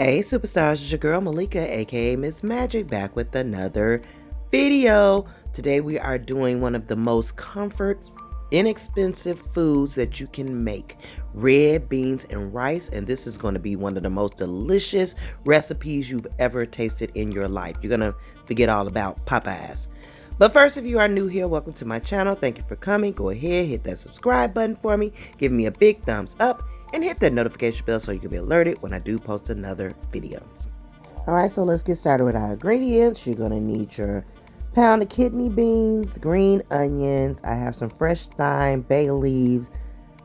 Hey superstars, it's your girl Malika, aka Miss Magic, back with another video. Today we are doing one of the most inexpensive foods that you can make. Red beans and rice, and this is going to be one of the most delicious recipes you've ever tasted in your life. You're going to forget all about Popeyes. But first, if you are new here, welcome to my channel. Thank you for coming. Go ahead, hit that subscribe button for me. Give me a big thumbs up. And hit that notification bell so you can be alerted when I do post another video. Alright, so let's get started with our ingredients. You're going to need your pound of kidney beans, green onions. I have some fresh thyme, bay leaves,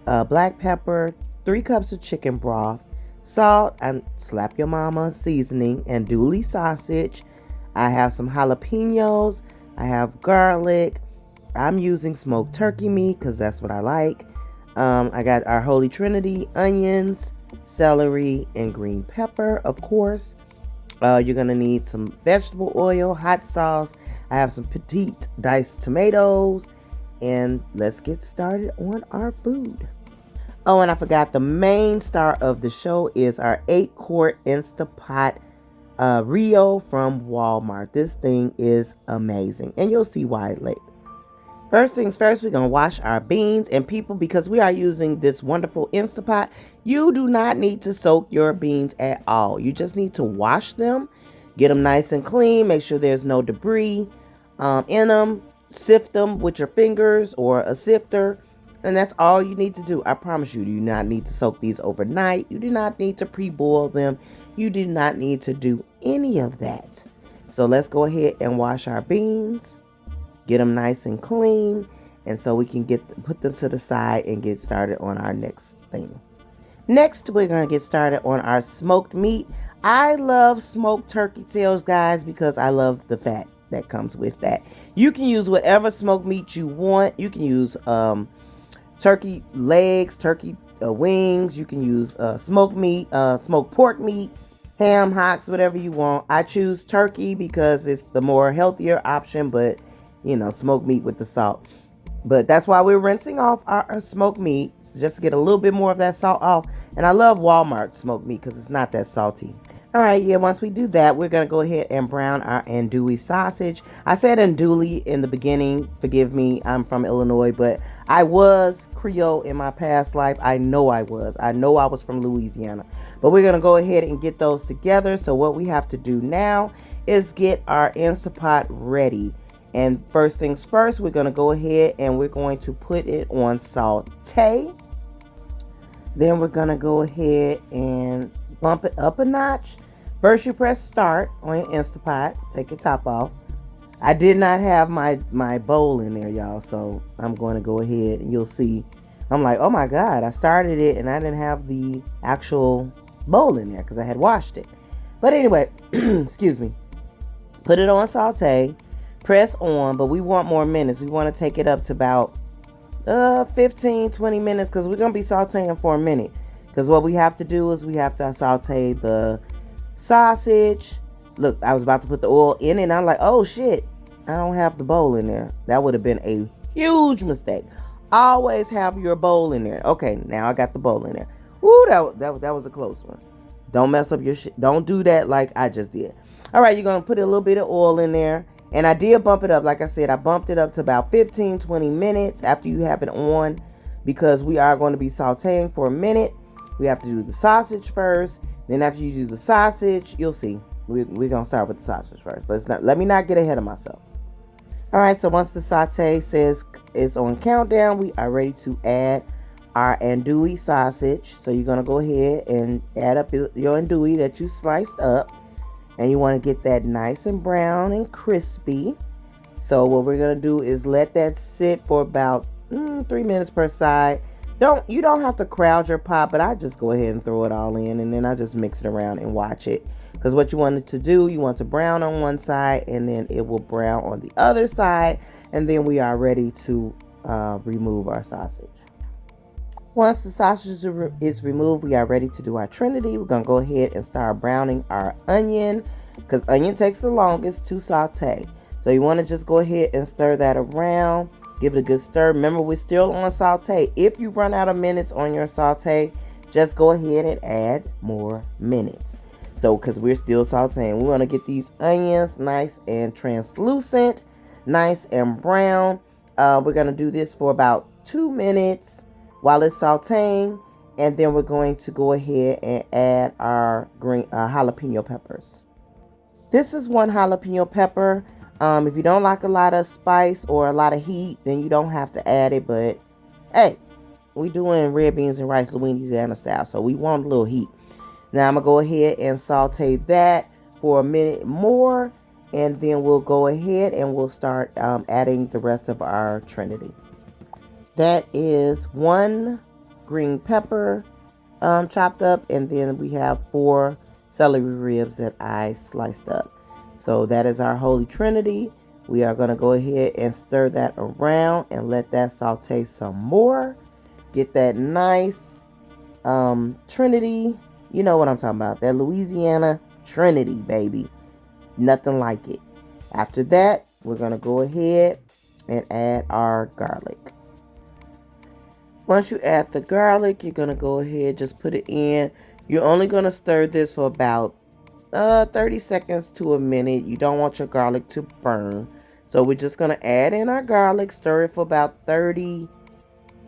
black pepper, 3 cups of chicken broth, salt, and slap your mama seasoning, and andouille sausage. I have some jalapenos. I have garlic. I'm using smoked turkey meat because that's what I like. I got our Holy Trinity, onions, celery, and green pepper, of course. You're going to need some vegetable oil, hot sauce. I have some petite diced tomatoes. And let's get started on our food. Oh, and I forgot, the main star of the show is our 8-quart Instapot Rio from Walmart. This thing is amazing, and you'll see why later. First things first, we're going to wash our beans. And people, because we are using this wonderful Instapot, you do not need to soak your beans at all. You just need to wash them, get them nice and clean, make sure there's no debris in them, sift them with your fingers or a sifter, and that's all you need to do. I promise you, you do not need to soak these overnight. You do not need to pre-boil them. You do not need to do any of that. So let's go ahead and wash our beans. Get them nice and clean, and so we can put them to the side and get started on our next thing. Next, we're going to get started on our smoked meat. I love smoked turkey tails, guys, because I love the fat that comes with that. You can use whatever smoked meat you want. You can use turkey legs, turkey wings. You can use smoked meat, smoked pork meat, ham hocks, whatever you want. I choose turkey because it's the more healthier option, but you know, smoked meat with the salt. But that's why we're rinsing off our smoked meat, just to get a little bit more of that salt off. And I love Walmart smoked meat because it's not that salty. All right, yeah, once we do that, we're going to go ahead and brown our andouille sausage. I said andouille in the beginning. Forgive me, I'm from Illinois, but I was Creole in my past life. I know I was. I know I was from Louisiana. But we're going to go ahead and get those together. So what we have to do now is get our Instapot ready. And first things first, we're going to go ahead and we're going to put it on saute. Then we're going to go ahead and bump it up a notch. First, you press start on your Instapot. Take your top off. I did not have my bowl in there, y'all. So I'm going to go ahead and you'll see. I'm like, oh my God, I started it and I didn't have the actual bowl in there because I had washed it. But anyway, excuse me. Put it on saute. Press on, but we want more minutes. We want to take it up to about 15-20 minutes because we're going to be sauteing for a minute. Because what we have to do is we have to saute the sausage. Look, I was about to put the oil in it and I'm like, oh shit, I don't have the bowl in there. That would have been a huge mistake. Always have your bowl in there. Okay, now I got the bowl in there. Woo, that was a close one. Don't mess up your shit. Don't do that like I just did. All right, you're going to put a little bit of oil in there. And I did bump it up. Like I said, I bumped it up to about 15-20 minutes after you have it on, because we are going to be sauteing for a minute. We have to do the sausage first. Then after you do the sausage, you'll see. We're going to start with the sausage first. Let me not get ahead of myself. All right, so once the saute says it's on countdown, we are ready to add our andouille sausage. So you're going to go ahead and add up your andouille that you sliced up. And you want to get that nice and brown and crispy. So what we're going to do is let that sit for about 3 minutes per side. You don't have to crowd your pot, but I just go ahead and throw it all in. And then I just mix it around and watch it. Because what you want it to do, you want to brown on one side and then it will brown on the other side. And then we are ready to remove our sausage. Once the sausage is removed, we are ready to do our trinity. We're going to go ahead and start browning our onion because onion takes the longest to saute. So you want to just go ahead and stir that around. Give it a good stir. Remember, we're still on saute. If you run out of minutes on your saute, just go ahead and add more minutes. So, because we're still sauteing, we want to get these onions nice and translucent, nice and brown. We're going to do this for about 2 minutes while it's sauteing. And then we're going to go ahead and add our green jalapeno peppers. This is 1 jalapeno pepper. If you don't like a lot of spice or a lot of heat, then you don't have to add it. But hey, we doing red beans and rice Louisiana style, so we want a little heat. Now I'm gonna go ahead and saute that for a minute more, and then we'll go ahead and we'll start adding the rest of our trinity. That is 1 green pepper chopped up, and then we have 4 celery ribs that I sliced up. So that is our holy trinity. We are going to go ahead and stir that around and let that saute some more. Get that nice trinity. You know what I'm talking about. That Louisiana trinity, baby. Nothing like it. After that, we're going to go ahead and add our garlic. Once you add the garlic, you're going to go ahead, just put it in. You're only going to stir this for about 30 seconds to a minute. You don't want your garlic to burn. So we're just going to add in our garlic, stir it for about 30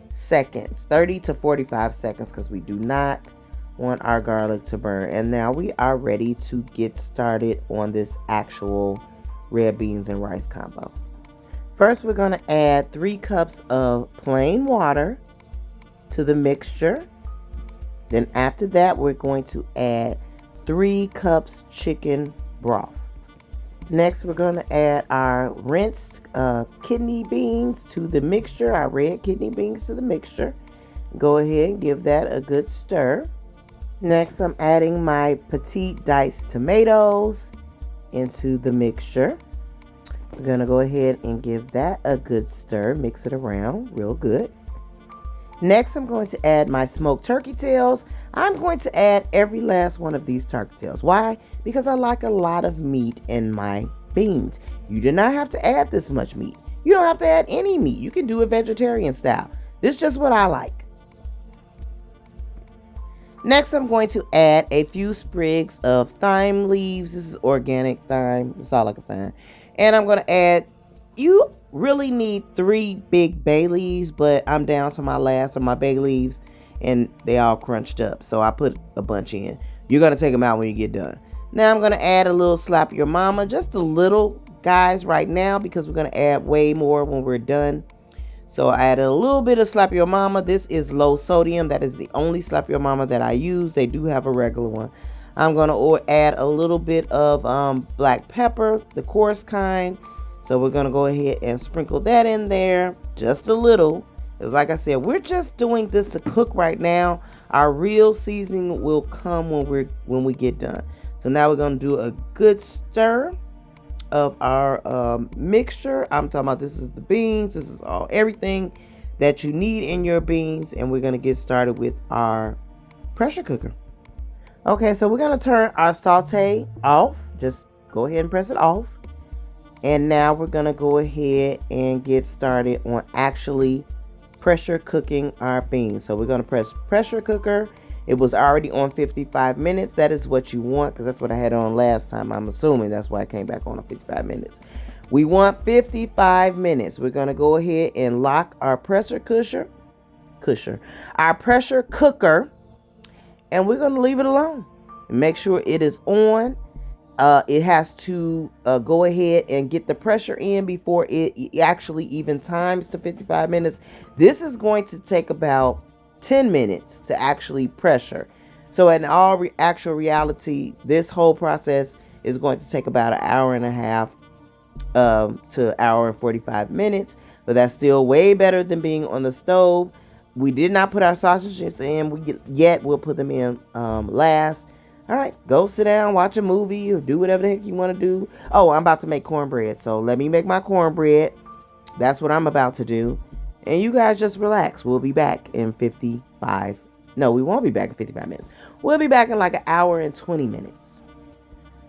seconds, 30 to 45 seconds, because we do not want our garlic to burn. And now we are ready to get started on this actual red beans and rice combo. First, we're going to add 3 cups of plain water to the mixture. Then after that, we're going to add 3 cups chicken broth. Next, we're going to add our rinsed kidney beans to the mixture, our red kidney beans to the mixture. Go ahead and give that a good stir. Next, I'm adding my petite diced tomatoes into the mixture. We're going to go ahead and give that a good stir, mix it around real good. Next, I'm going to add my smoked turkey tails. I'm going to add every last one of these turkey tails. Why? Because I like a lot of meat in my beans. You do not have to add this much meat. You don't have to add any meat. You can do it vegetarian style. This is just what I like. Next, I'm going to add a few sprigs of thyme leaves. This is organic thyme. That's all I can find. And I'm going to add, you really need 3 big bay leaves, but I'm down to my last of my bay leaves and they all crunched up, so I put a bunch in. You're going to take them out when you get done. Now I'm going to add a little slap your mama, just a little, guys, right now, because we're going to add way more when we're done. So I added a little bit of slap your mama. This is low sodium. That is the only slap your mama that I use. They do have a regular one. I'm going to add a little bit of black pepper, the coarse kind. So we're going to go ahead and sprinkle that in there just a little. Because like I said, we're just doing this to cook right now. Our real seasoning will come when we get done. So now we're going to do a good stir of our mixture. I'm talking about, this is the beans. This is everything that you need in your beans. And we're going to get started with our pressure cooker. Okay, so we're going to turn our saute off. Just go ahead and press it off. And now we're going to go ahead and get started on actually pressure cooking our beans. So we're going to press pressure cooker. It was already on 55 minutes. That is what you want, because that's what I had on last time. I'm assuming that's why I came back on 55 minutes. We want 55 minutes. We're going to go ahead and lock our pressure cooker, and we're going to leave it alone. Make sure it is on. It has to go ahead and get the pressure in before it actually even times to 55 minutes. This is going to take about 10 minutes to actually pressure. So in all actual reality, this whole process is going to take about an hour and a half to an hour and 45 minutes. But that's still way better than being on the stove. We did not put our sausages in yet. We'll put them in last. All right, go sit down, watch a movie, or do whatever the heck you want to do. Oh, I'm about to make cornbread, so let me make my cornbread. That's what I'm about to do. And you guys just relax. We'll be back in 55. No, we won't be back in 55 minutes. We'll be back in like an hour and 20 minutes.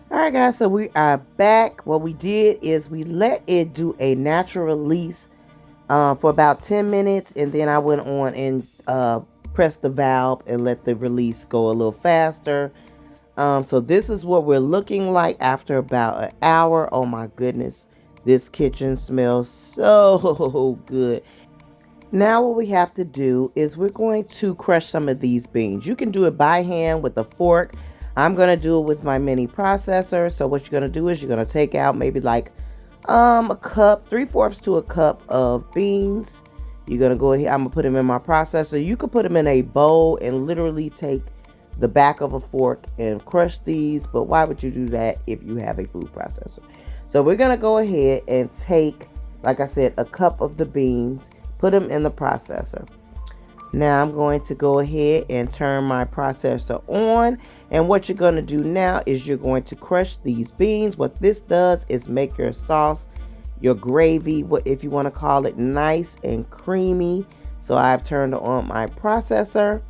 All right, guys, so we are back. What we did is we let it do a natural release for about 10 minutes, and then I went on and pressed the valve and let the release go a little faster. So this is what we're looking like after about an hour. Oh my goodness, this kitchen smells so good. Now what we have to do is we're going to crush some of these beans. You can do it by hand with a fork. I'm going to do it with my mini processor. So what you're going to do is you're going to take out maybe like a cup, 3/4 to a cup of beans. You're going to go ahead, I'm going to put them in my processor. You could put them in a bowl and literally take the back of a fork and crush these, but why would you do that if you have a food processor? So we're going to go ahead and take, like I said, a cup of the beans, put them in the processor. Now I'm going to go ahead and turn my processor on, and what you're going to do now is you're going to crush these beans. What this does is make your sauce, your gravy, what if you want to call it, nice and creamy. So I've turned on my processor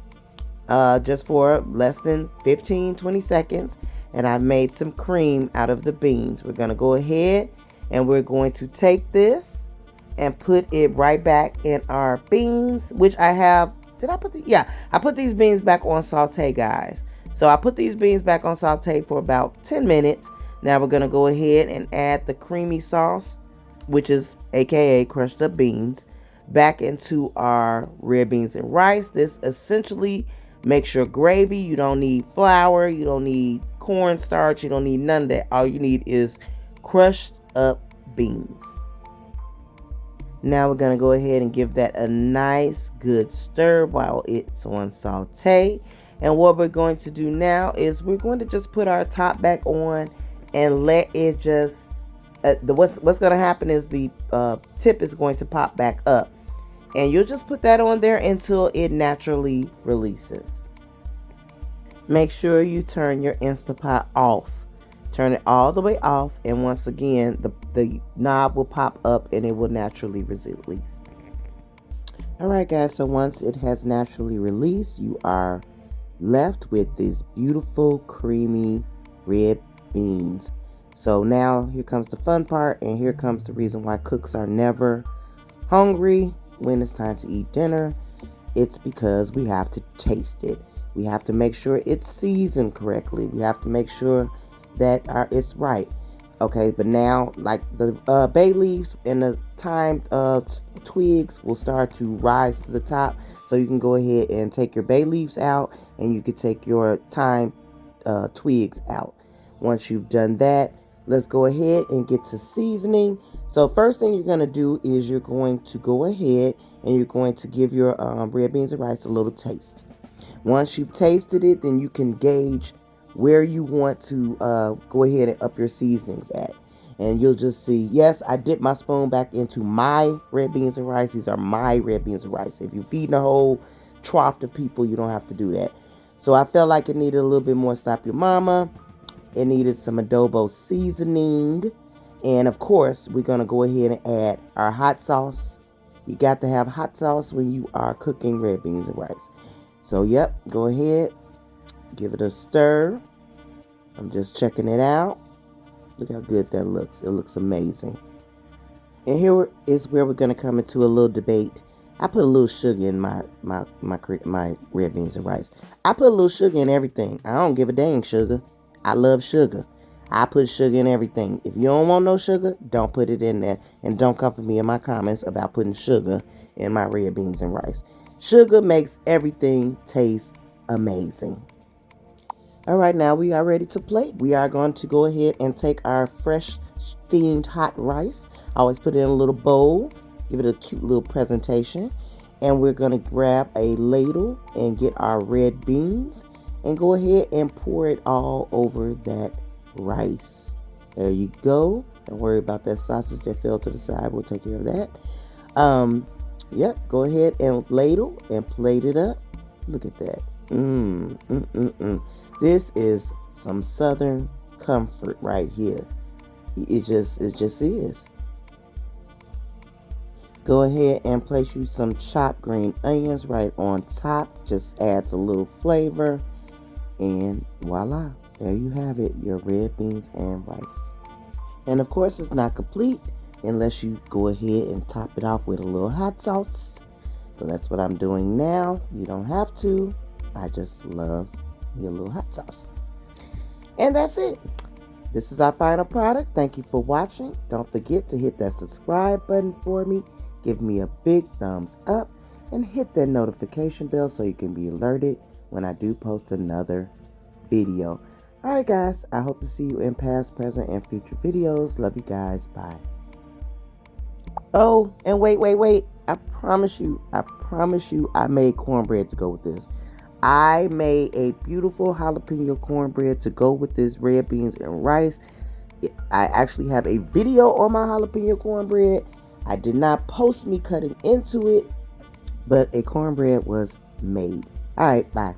just for less than 15-20 seconds, and I made some cream out of the beans. We're going to go ahead and we're going to take this and put it right back in our beans, which I have. Did I put the? Yeah, I put these beans back on saute, guys. So I put these beans back on saute for about 10 minutes. Now we're going to go ahead and add the creamy sauce, which is AKA crushed up beans, back into our red beans and rice. This essentially makes your gravy. You don't need flour, you don't need cornstarch, you don't need none of that. All you need is crushed up beans. Now we're going to go ahead and give that a nice good stir while it's on saute. And what we're going to do now is we're going to just put our top back on and let it just, what's going to happen is the tip is going to pop back up. And you'll just put that on there until it naturally releases. Make sure you turn your Instapot off. Turn it all the way off, and once again the knob will pop up and it will naturally release. Alright guys, so once it has naturally released, you are left with these beautiful creamy red beans. So now here comes the fun part, and here comes the reason why cooks are never hungry when it's time to eat dinner. It's because we have to taste it. We have to make sure it's seasoned correctly. We have to make sure that it's right. Okay, but now like the bay leaves and the thyme twigs will start to rise to the top, so you can go ahead and take your bay leaves out, and you can take your thyme twigs out. Once you've done that, let's go ahead and get to seasoning. So first thing you're going to do is you're going to go ahead and you're going to give your red beans and rice a little taste. Once you've tasted it, then you can gauge where you want to go ahead and up your seasonings at. And you'll just see, yes, I dipped my spoon back into my red beans and rice. These are my red beans and rice. If you're feeding a whole trough of people, you don't have to do that. So I felt like it needed a little bit more Stop Your Mama. It needed some adobo seasoning. And of course, we're going to go ahead and add our hot sauce. You got to have hot sauce when you are cooking red beans and rice. So, yep, go ahead. Give it a stir. I'm just checking it out. Look how good that looks. It looks amazing. And here is where we're going to come into a little debate. I put a little sugar in my red beans and rice. I put a little sugar in everything. I don't give a dang sugar. I love sugar. I put sugar in everything. If you don't want no sugar, don't put it in there. And don't come for me in my comments about putting sugar in my red beans and rice. Sugar makes everything taste amazing. All right, now we are ready to plate. We are going to go ahead and take our fresh steamed hot rice. I always put it in a little bowl, give it a cute little presentation. And we're going to grab a ladle and get our red beans and go ahead and pour it all over that rice. There you go. Don't worry about that sausage that fell to the side. We'll take care of that. Yep, go ahead and ladle and plate it up. Look at that. This is some Southern comfort right here. It just is. Go ahead and place you some chopped green onions right on top. Just adds a little flavor. And voila, there you have it, your red beans and rice. And of course, it's not complete unless you go ahead and top it off with a little hot sauce. So that's what I'm doing now. You don't have to. I just love me a little hot sauce. And that's it. This is our final product. Thank you for watching. Don't forget to hit that subscribe button for me. Give me a big thumbs up and hit that notification bell so you can be alerted when I do post another video. All right, guys. I hope to see you in past, present, and future videos. Love you guys. Bye. Oh, and wait. I promise you, I made cornbread to go with this. I made a beautiful jalapeno cornbread to go with this red beans and rice. I actually have a video on my jalapeno cornbread. I did not post me cutting into it, but a cornbread was made. All right, bye.